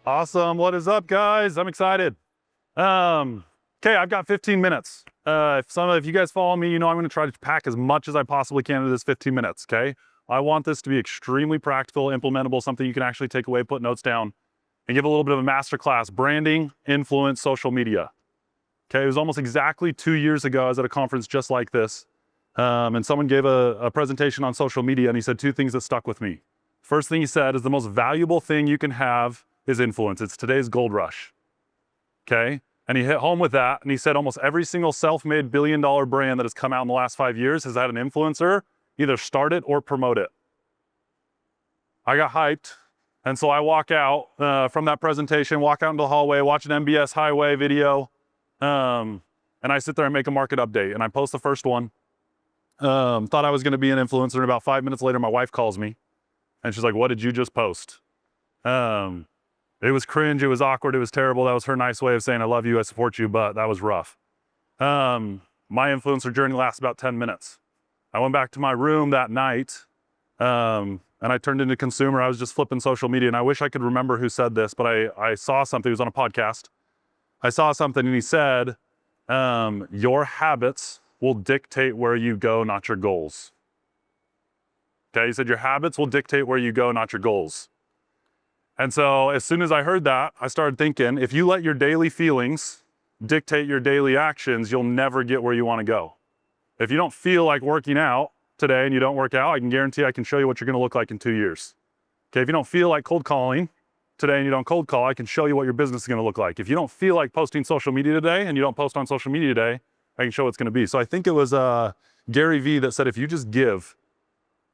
Awesome. What is up, guys? I'm excited. Okay, I've got 15 minutes. If you guys follow me, you know I'm going to try to pack as much as I possibly can into this 15 minutes, okay? I want this to be extremely practical, implementable, something you can actually take away, put notes down, and give a little bit of a masterclass. Branding, influence, social media. Okay, it was almost exactly 2 years ago. I was at a conference just like this, and someone gave a presentation on social media, and he said two things that stuck with me. First thing he said is the most valuable thing you can have is influence. It's today's gold rush, okay? And he hit home with that, and he said almost every single self-made billion-dollar brand that has come out in the last 5 years has had an influencer either start it or promote it. I got hyped, and so I walk out from that presentation, walk out into the hallway, watch an MBS Highway video, and I sit there and make a market update, and I post the first one. Thought I was gonna be an influencer, and about 5 minutes later, my wife calls me, and she's like, "What did you just post?" It was cringe, it was awkward, it was terrible. That was her nice way of saying, "I love you, I support you," but that was rough. My influencer journey lasts about 10 minutes. I went back to my room that night, and I turned into consumer. I was just flipping social media, and I wish I could remember who said this, but I saw something. It was on a podcast. I saw something, and he said, your habits will dictate where you go, not your goals. Okay, he said your habits will dictate where you go, not your goals. And so as soon as I heard that, I started thinking, if you let your daily feelings dictate your daily actions, you'll never get where you want to go. If you don't feel like working out today and you don't work out, I can guarantee I can show you what you're going to look like in 2 years. Okay, if you don't feel like cold calling today and you don't cold call, I can show you what your business is going to look like. If you don't feel like posting social media today and you don't post on social media today, I can show what it's going to be. So I think it was Gary Vee that said, if you just give,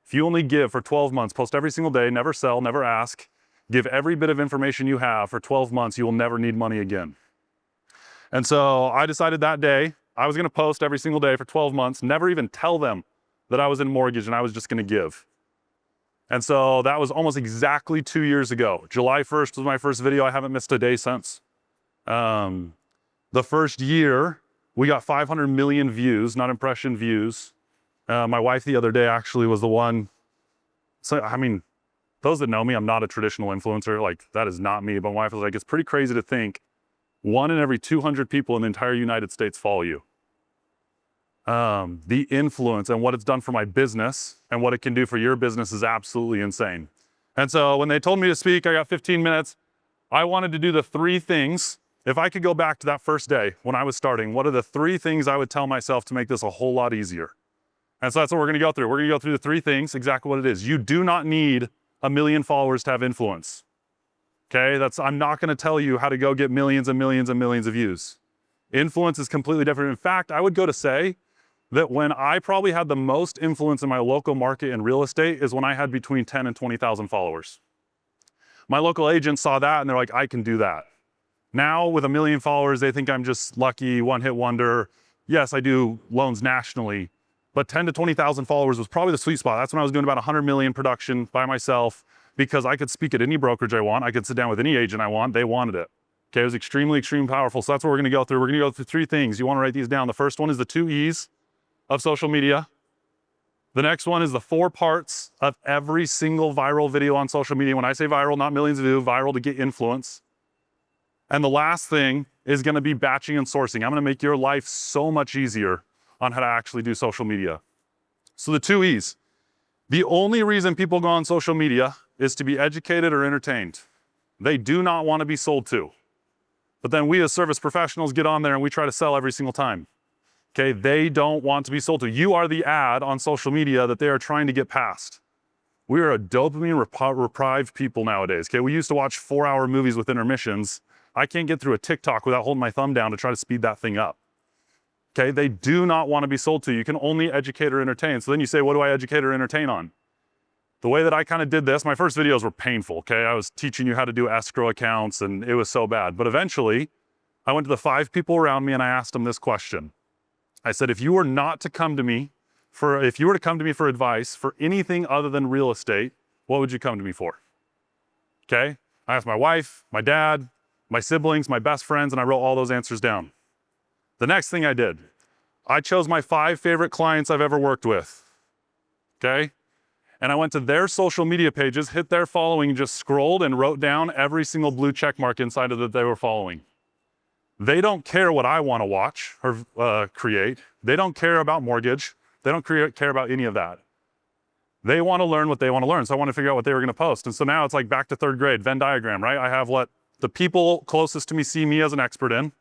if you only give for 12 months, post every single day, never sell, never ask, give every bit of information you have for 12 months, you will never need money again. And so I decided that day, I was gonna post every single day for 12 months, never even tell them that I was in mortgage, and I was just gonna give. And so that was almost exactly 2 years ago. July 1st was my first video. I haven't missed a day since. The first year, we got 500 million views, not impression views. My wife the other day actually was the one, so I mean, those that know me, I'm not a traditional influencer, like that is not me, but my wife was like, it's pretty crazy to think 1 in every 200 people in the entire United States follow you. The influence and what it's done for my business and what it can do for your business is absolutely insane. And so when they told me to speak, I got 15 minutes. I wanted to do the 3 things. If I could go back to that first day when I was starting, what are the 3 things I would tell myself to make this a whole lot easier? And so that's what we're gonna go through. We're gonna go through the 3 things, exactly what it is. You do not need 1 million followers to have influence. Okay, I'm not gonna tell you how to go get millions and millions and millions of views. Influence is completely different. In fact, I would go to say that when I probably had the most influence in my local market in real estate is when I had between 10 and 20,000 followers. My local agents saw that and they're like, I can do that. Now with 1 million followers, they think I'm just lucky, one-hit wonder. Yes, I do loans nationally, but 10 to 20,000 followers was probably the sweet spot. That's when I was doing about 100 million production by myself because I could speak at any brokerage I want. I could sit down with any agent I want. They wanted it. Okay, it was extremely, extremely powerful. So that's what we're gonna go through. We're gonna go through 3 things. You wanna write these down. The first one is the 2 E's of social media. The next one is the 4 parts of every single viral video on social media. When I say viral, not millions of views, viral to get influence. And the last thing is gonna be batching and sourcing. I'm gonna make your life so much easier on how to actually do social media. So the 2 E's. The only reason people go on social media is to be educated or entertained. They do not want to be sold to. But then we as service professionals get on there and we try to sell every single time. Okay, they don't want to be sold to. You are the ad on social media that they are trying to get past. We are a dopamine deprived people nowadays. Okay, we used to watch 4-hour movies with intermissions. I can't get through a TikTok without holding my thumb down to try to speed that thing up. Okay, they do not want to be sold to. You can only educate or entertain. So then you say, what do I educate or entertain on? The way that I kind of did this, my first videos were painful, okay? I was teaching you how to do escrow accounts and it was so bad. But eventually, I went to the 5 people around me and I asked them this question. I said, if you were to come to me for advice for anything other than real estate, what would you come to me for? Okay, I asked my wife, my dad, my siblings, my best friends, and I wrote all those answers down. The next thing I did, I chose my 5 favorite clients I've ever worked with, okay? and I went to their social media pages, hit their following, just scrolled and wrote down every single blue check mark inside of that they were following. They don't care what I want to watch or create. They don't care about mortgage. They don't care about any of that. They want to learn what they want to learn. So I want to figure out what they were going to post. And so now it's like back to third grade, Venn diagram, right? I have what the people closest to me see me as an expert in.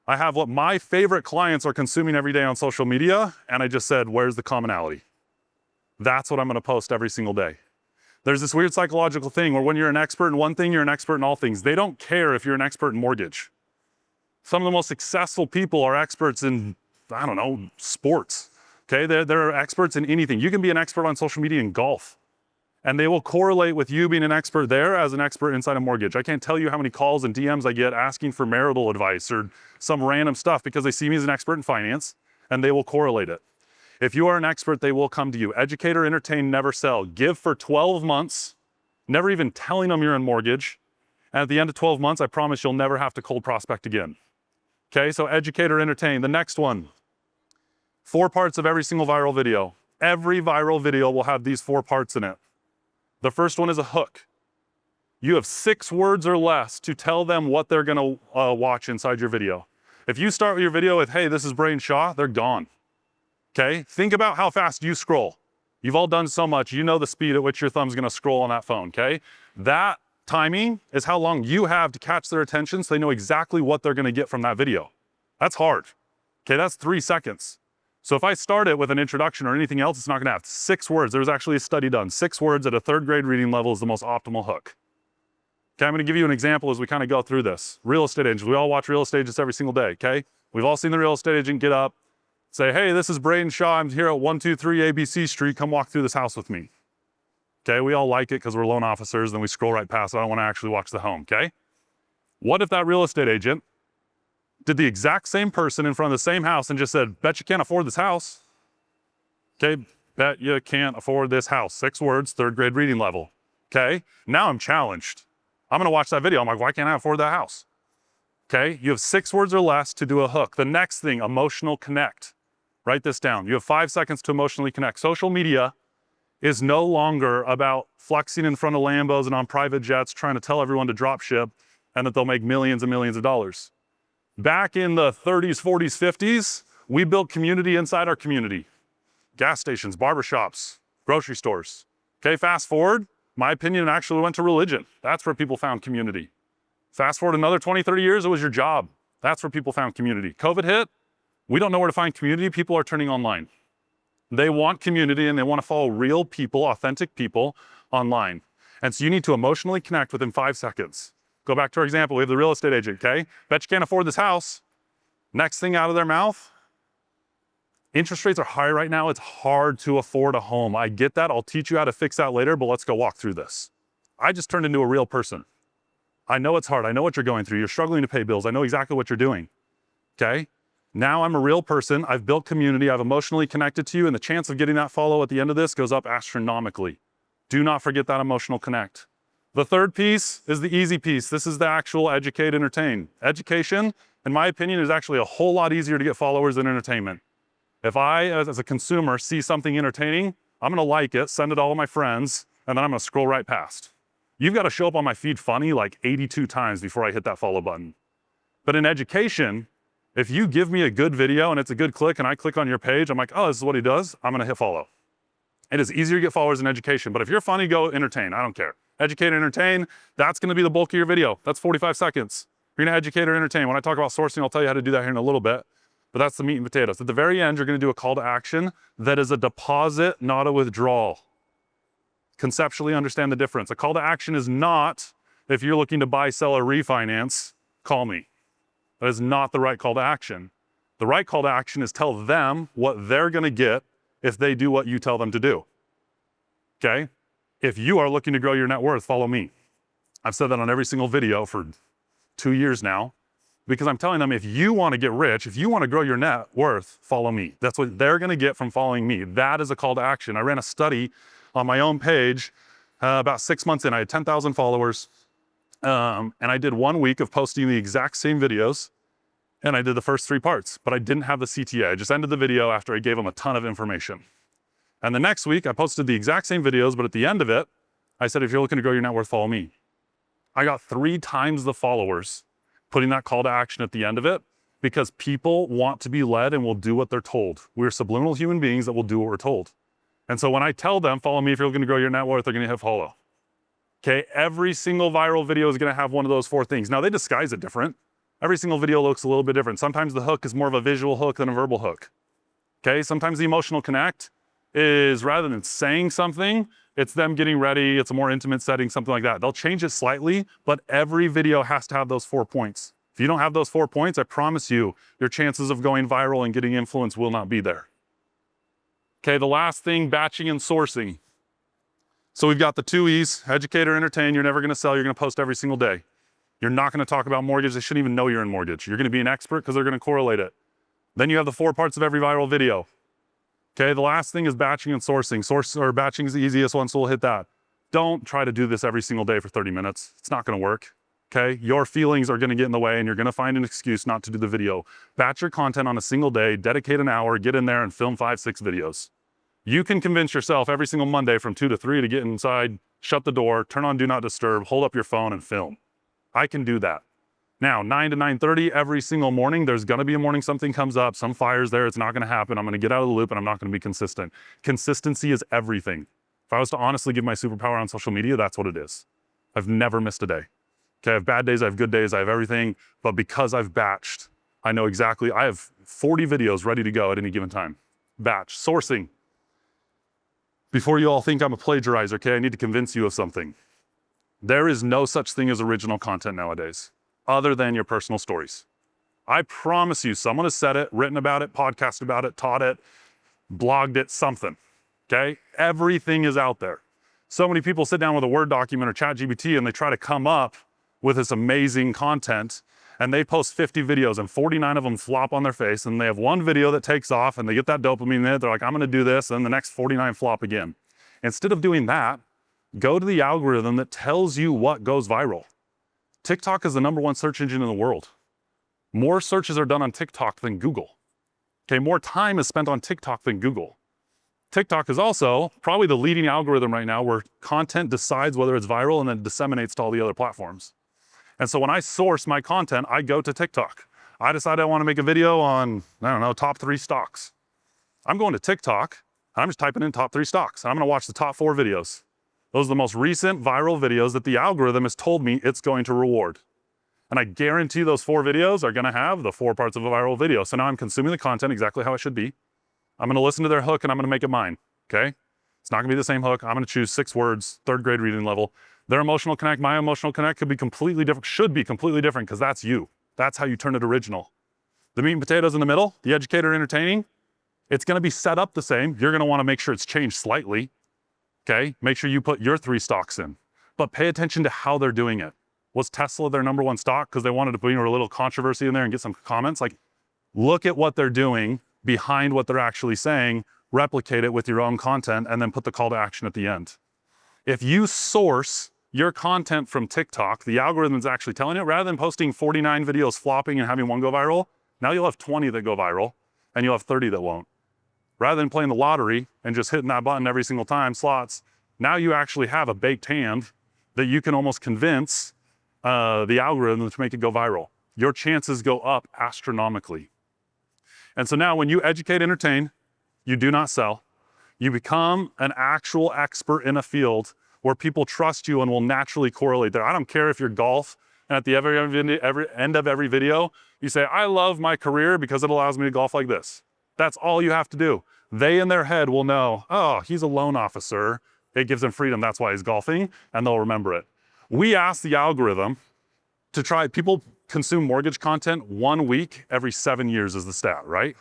I have what my favorite clients are consuming every day on social media. And I just said, where's the commonality? That's what I'm going to post every single day. There's this weird psychological thing where when you're an expert in one thing, you're an expert in all things. They don't care if you're an expert in mortgage. Some of the most successful people are experts in, I don't know, sports. Okay, they're experts in anything. You can be an expert on social media in golf, and they will correlate with you being an expert there as an expert inside a mortgage. I can't tell you how many calls and DMs I get asking for marital advice or some random stuff because they see me as an expert in finance, and they will correlate it. If you are an expert, they will come to you. Educate or entertain, never sell. Give for 12 months, never even telling them you're in mortgage. And at the end of 12 months, I promise you'll never have to cold prospect again. Okay, so educate or entertain. The next one, 4 parts of every single viral video. Every viral video will have these 4 parts in it. The first one is a hook. You have 6 words or less to tell them what they're gonna watch inside your video. If you start with your video with, hey, this is Braiden Shaw, they're gone. Okay, think about how fast you scroll. You've all done so much, you know the speed at which your thumb's gonna scroll on that phone, okay? That timing is how long you have to catch their attention so they know exactly what they're gonna get from that video. That's hard. Okay, that's 3 seconds. So if I start it with an introduction or anything else, it's not gonna have 6 words. There was actually a study done. 6 words at a 3rd grade reading level is the most optimal hook. Okay, I'm gonna give you an example as we kind of go through this. Real estate agents, we all watch real estate agents every single day, okay? We've all seen the real estate agent get up, say, hey, this is Braiden Shaw, I'm here at 123 ABC Street, come walk through this house with me. Okay, we all like it because we're loan officers, then we scroll right past it. I don't wanna actually watch the home, okay? What if that real estate agent did the exact same person in front of the same house and just said, bet you can't afford this house. Okay, bet you can't afford this house. 6 words, 3rd grade reading level. Okay, now I'm challenged. I'm gonna watch that video. I'm like, why can't I afford that house? Okay, you have 6 words or less to do a hook. The next thing, emotional connect. Write this down. You have 5 seconds to emotionally connect. Social media is no longer about flexing in front of Lambos and on private jets, trying to tell everyone to drop ship and that they'll make millions and millions of dollars. Back in the 30s, 40s, 50s, we built community inside our community. Gas stations, barbershops, grocery stores. Okay, fast forward, my opinion actually went to religion. That's where people found community. Fast forward another 20, 30 years, it was your job. That's where people found community. COVID hit, we don't know where to find community, people are turning online. They want community and they want to follow real people, authentic people online. And so you need to emotionally connect within 5 seconds. Go back to our example, we have the real estate agent, okay? Bet you can't afford this house. Next thing out of their mouth, interest rates are high right now, it's hard to afford a home. I get that, I'll teach you how to fix that later, but let's go walk through this. I just turned into a real person. I know it's hard, I know what you're going through, you're struggling to pay bills, I know exactly what you're doing, okay? Now I'm a real person, I've built community, I've emotionally connected to you, and the chance of getting that follow at the end of this goes up astronomically. Do not forget that emotional connect. The third piece is the easy piece. This is the actual educate, entertain. Education, in my opinion, is actually a whole lot easier to get followers than entertainment. If I, as a consumer, see something entertaining, I'm gonna like it, send it to all my friends, and then I'm gonna scroll right past. You've gotta show up on my feed funny like 82 times before I hit that follow button. But in education, if you give me a good video and it's a good click and I click on your page, I'm like, oh, this is what he does, I'm gonna hit follow. It is easier to get followers in education, but if you're funny, go entertain, I don't care. Educate, entertain, that's gonna be the bulk of your video. That's 45 seconds. You're gonna educate or entertain. When I talk about sourcing, I'll tell you how to do that here in a little bit, but that's the meat and potatoes. At the very end, you're gonna do a call to action that is a deposit, not a withdrawal. Conceptually understand the difference. A call to action is not, if you're looking to buy, sell, or refinance, call me. That is not the right call to action. The right call to action is tell them what they're gonna get if they do what you tell them to do, okay? If you are looking to grow your net worth, follow me. I've said that on every single video for 2 years now, because I'm telling them if you wanna get rich, if you wanna grow your net worth, follow me. That's what they're gonna get from following me. That is a call to action. I ran a study on my own page about 6 months in. I had 10,000 followers, and I did 1 week of posting the exact same videos, and I did the first 3 parts, but I didn't have the CTA. I just ended the video after I gave them a ton of information. And the next week I posted the exact same videos, but at the end of it, I said, if you're looking to grow your net worth, follow me. I got 3 times the followers putting that call to action at the end of it, because people want to be led and will do what they're told. We're subliminal human beings that will do what we're told. And so when I tell them, follow me if you're looking to grow your net worth, they're gonna hit follow. Okay, every single viral video is gonna have one of those 4 things. Now they disguise it different. Every single video looks a little bit different. Sometimes the hook is more of a visual hook than a verbal hook. Okay, sometimes the emotional connect is rather than saying something, it's them getting ready, it's a more intimate setting, something like that. They'll change it slightly, but every video has to have those 4 points. If you don't have those 4 points, I promise you, your chances of going viral and getting influence will not be there. Okay, the last thing, batching and sourcing. So we've got the 2 E's, educate or entertain. You're never gonna sell, you're gonna post every single day. You're not gonna talk about mortgage, they shouldn't even know you're in mortgage. You're gonna be an expert because they're gonna correlate it. Then you have the 4 parts of every viral video. Okay, the last thing is batching and sourcing. Batching is the easiest one, so we'll hit that. Don't try to do this every single day for 30 minutes. It's not gonna work. Okay, your feelings are gonna get in the way and you're gonna find an excuse not to do the video. Batch your content on a single day, dedicate an hour, get in there and film 5, 6 videos. You can convince yourself every single Monday from 2 to 3 to get inside, shut the door, turn on Do Not Disturb, hold up your phone and film. I can do that. Now, 9 to 9:30 every single morning, there's gonna be a morning something comes up, some fire's there, it's not gonna happen, I'm gonna get out of the loop and I'm not gonna be consistent. Consistency is everything. If I was to honestly give my superpower on social media, that's what it is. I've never missed a day. Okay, I have bad days, I have good days, I have everything, but because I've batched, I know exactly, I have 40 videos ready to go at any given time. Batch, sourcing. Before you all think I'm a plagiarizer, okay, I need to convince you of something. There is no such thing as original content nowadays, other than your personal stories. I promise you, someone has said it, written about it, podcasted about it, taught it, blogged it, something, okay? Everything is out there. So many people sit down with a Word document or ChatGPT and they try to come up with this amazing content, and they post 50 videos and 49 of them flop on their face, and they have one video that takes off and they get that dopamine in it, they're like, I'm gonna do this, and the next 49 flop again. Instead of doing that, go to the algorithm that tells you what goes viral. TikTok is the #1 search engine in the world. More searches are done on TikTok than Google. Okay, more time is spent on TikTok than Google. TikTok is also probably the leading algorithm right now where content decides whether it's viral and then disseminates to all the other platforms. And so when I source my content, I go to TikTok. I decide I want to make a video on, I don't know, top 3 stocks. I'm going to TikTok, and I'm just typing in top 3 stocks, and I'm gonna watch the top 4 videos. Those are the most recent viral videos that the algorithm has told me it's going to reward. And I guarantee those 4 videos are gonna have the 4 parts of a viral video. So now I'm consuming the content exactly how it should be. I'm gonna listen to their hook and I'm gonna make it mine, okay? It's not gonna be the same hook. I'm gonna choose 6 words, 3rd grade reading level. Their emotional connect, my emotional connect could be completely different, should be completely different, because that's you. That's how you turn it original. The meat and potatoes in the middle, the educator entertaining, it's gonna be set up the same. You're gonna wanna make sure it's changed slightly, okay? Make sure you put your 3 stocks in, but pay attention to how they're doing it. Was Tesla their #1 stock because they wanted to put a little controversy in there and get some comments? Like, look at what they're doing behind what they're actually saying, replicate it with your own content, and then put the call to action at the end. If you source your content from TikTok, the algorithm is actually telling it, rather than posting 49 videos flopping and having 1 go viral, now you'll have 20 that go viral and you'll have 30 that won't. Rather than playing the lottery and just hitting that button every single time, slots, now you actually have a baked hand that you can almost convince the algorithm to make it go viral. Your chances go up astronomically. And so now when you educate, entertain, you do not sell, you become an actual expert in a field where people trust you and will naturally correlate there. I don't care if you're golf, and at the end of every video, you say, I love my career because it allows me to golf like this. That's all you have to do. They in their head will know, oh, he's a loan officer. It gives him freedom, that's why he's golfing, and they'll remember it. We ask the algorithm to try, people consume mortgage content 1 week every 7 years is the stat, right?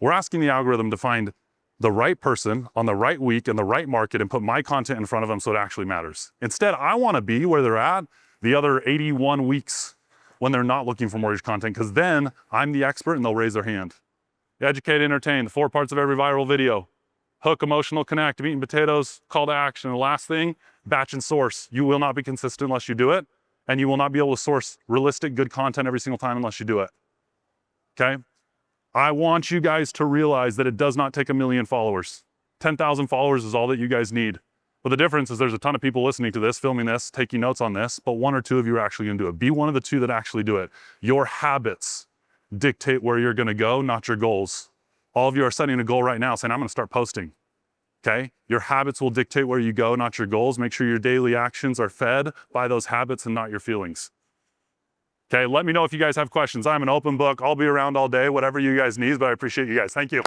We're asking the algorithm to find the right person on the right week in the right market and put my content in front of them so it actually matters. Instead, I wanna be where they're at the other 81 weeks when they're not looking for mortgage content, because then I'm the expert and they'll raise their hand. Educate, entertain, the 4 parts of every viral video. Hook, emotional connect, meat and potatoes, call to action. And the last thing, batch and source. You will not be consistent unless you do it, and you will not be able to source realistic, good content every single time unless you do it, okay? I want you guys to realize that it does not take 1 million followers. It 10,000 followers is all that you guys need. But the difference is there's a ton of people listening to this, filming this, taking notes on this, but 1 or 2 of you are actually gonna do it. Be one of the 2 that actually do it. Your habits dictate where you're gonna go, not your goals. All of you are setting a goal right now saying, I'm gonna start posting, okay? Your habits will dictate where you go, not your goals. Make sure your daily actions are fed by those habits and not your feelings. Okay, let me know if you guys have questions. I'm an open book. I'll be around all day, whatever you guys need, but I appreciate you guys. Thank you.